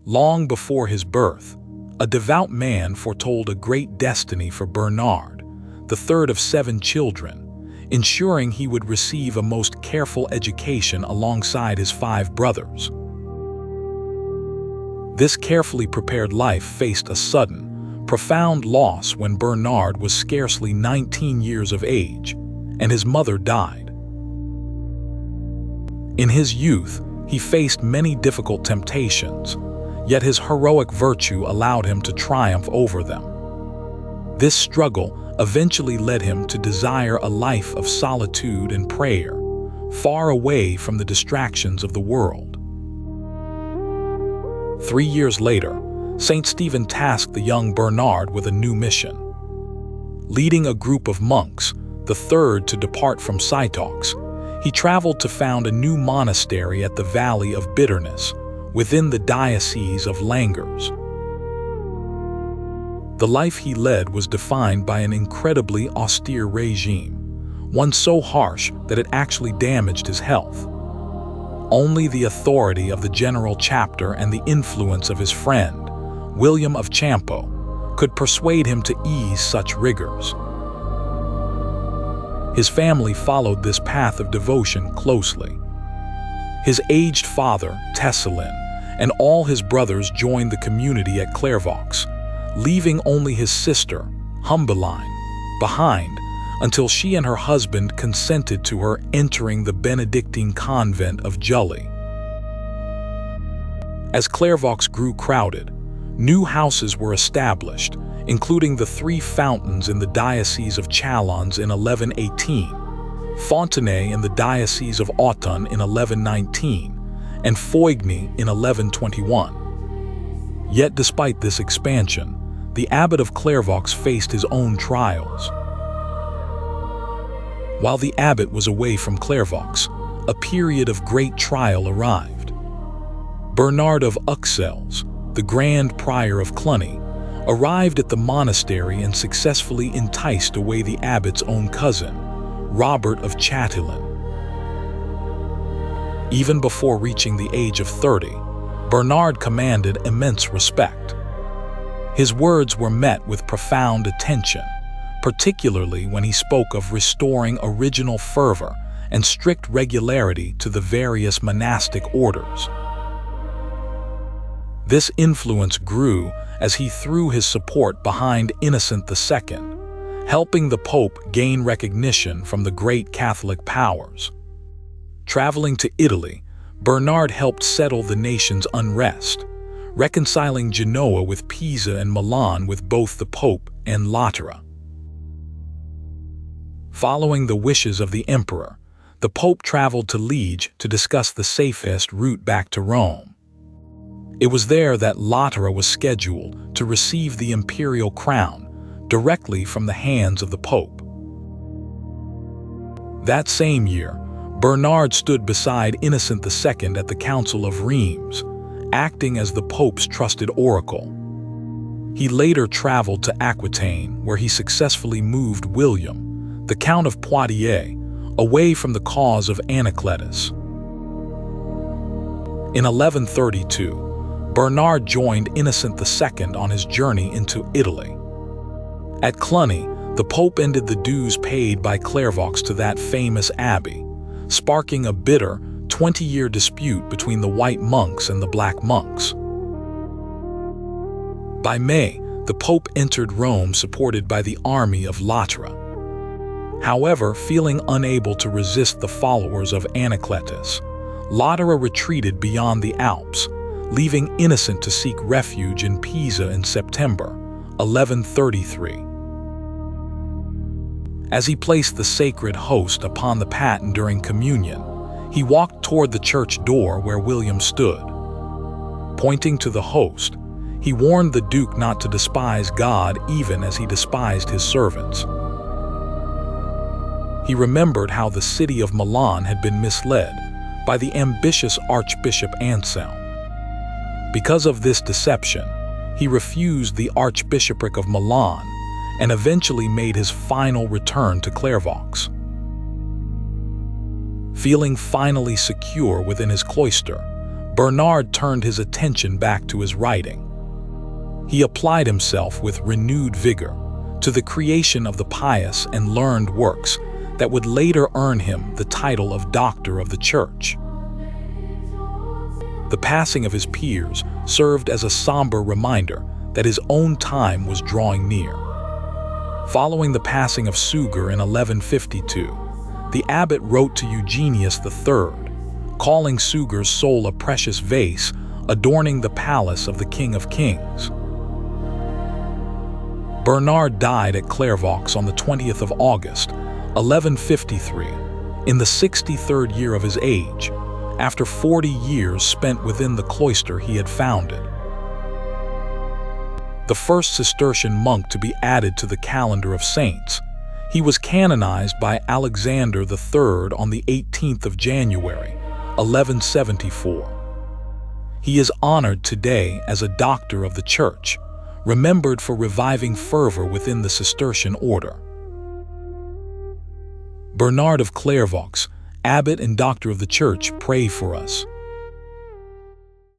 Long before his birth, a devout man foretold a great destiny for Bernard, the third of 7 children, ensuring he would receive a most careful education alongside his 5 brothers. This carefully prepared life faced a sudden, profound loss when Bernard was scarcely 19 years of age, and his mother died. In his youth, he faced many difficult temptations, yet his heroic virtue allowed him to triumph over them. This struggle eventually led him to desire a life of solitude and prayer, far away from the distractions of the world. 3 years later, Saint Stephen tasked the young Bernard with a new mission. Leading a group of monks, the third to depart from Sanctus, he traveled to found a new monastery at the Valley of Bitterness, within the diocese of Langres. The life he led was defined by an incredibly austere regime, one so harsh that it actually damaged his health. Only the authority of the general chapter and the influence of his friend, William of Champeaux, could persuade him to ease such rigors. His family followed this path of devotion closely. His aged father, Tessalin, and all his brothers joined the community at Clairvaux, leaving only his sister, Humbeline, behind until she and her husband consented to her entering the Benedictine convent of Jully. As Clairvaux grew crowded, new houses were established, including the 3 fountains in the Diocese of Chalons in 1118, Fontenay in the Diocese of Autun in 1119, and Foigny in 1121. Yet despite this expansion, the Abbot of Clairvaux faced his own trials. While the abbot was away from Clairvaux, a period of great trial arrived. Bernard of Uxelles, the Grand Prior of Cluny, arrived at the monastery and successfully enticed away the abbot's own cousin, Robert of Chatillon. Even before reaching the age of 30, Bernard commanded immense respect. His words were met with profound attention, particularly when he spoke of restoring original fervor and strict regularity to the various monastic orders. This influence grew as he threw his support behind Innocent II, helping the Pope gain recognition from the great Catholic powers. Traveling to Italy, Bernard helped settle the nation's unrest, reconciling Genoa with Pisa and Milan with both the Pope and Lateran. Following the wishes of the emperor, the Pope traveled to Liege to discuss the safest route back to Rome. It was there that Lateran was scheduled to receive the imperial crown directly from the hands of the Pope. That same year, Bernard stood beside Innocent II at the Council of Reims, acting as the Pope's trusted oracle. He later traveled to Aquitaine, where he successfully moved William, the Count of Poitiers, away from the cause of Anacletus. In 1132, Bernard joined Innocent II on his journey into Italy. At Cluny, the Pope ended the dues paid by Clairvaux to that famous abbey, sparking a bitter 20-year dispute between the white monks and the black monks. By May, the Pope entered Rome supported by the army of Lateran. However, feeling unable to resist the followers of Anacletus, Lateran retreated beyond the Alps, leaving Innocent to seek refuge in Pisa in September 1133. As he placed the sacred host upon the paten during communion, he walked toward the church door where William stood. Pointing to the host, he warned the Duke not to despise God even as he despised his servants. He remembered how the city of Milan had been misled by the ambitious Archbishop Anselm. Because of this deception, he refused the Archbishopric of Milan and eventually made his final return to Clairvaux. Feeling finally secure within his cloister, Bernard turned his attention back to his writing. He applied himself with renewed vigor to the creation of the pious and learned works that would later earn him the title of Doctor of the Church. The passing of his peers served as a somber reminder that his own time was drawing near. Following the passing of Suger in 1152, the abbot wrote to Eugenius III, calling Suger's soul a precious vase adorning the palace of the King of Kings. Bernard died at Clairvaux on the 20th of August, 1153, in the 63rd year of his age, after 40 years spent within the cloister he had founded. The first Cistercian monk to be added to the calendar of saints, he was canonized by Alexander III on the 18th of January, 1174. He is honored today as a Doctor of the Church, remembered for reviving fervor within the Cistercian order. Bernard of Clairvaux, Abbot and Doctor of the Church, pray for us.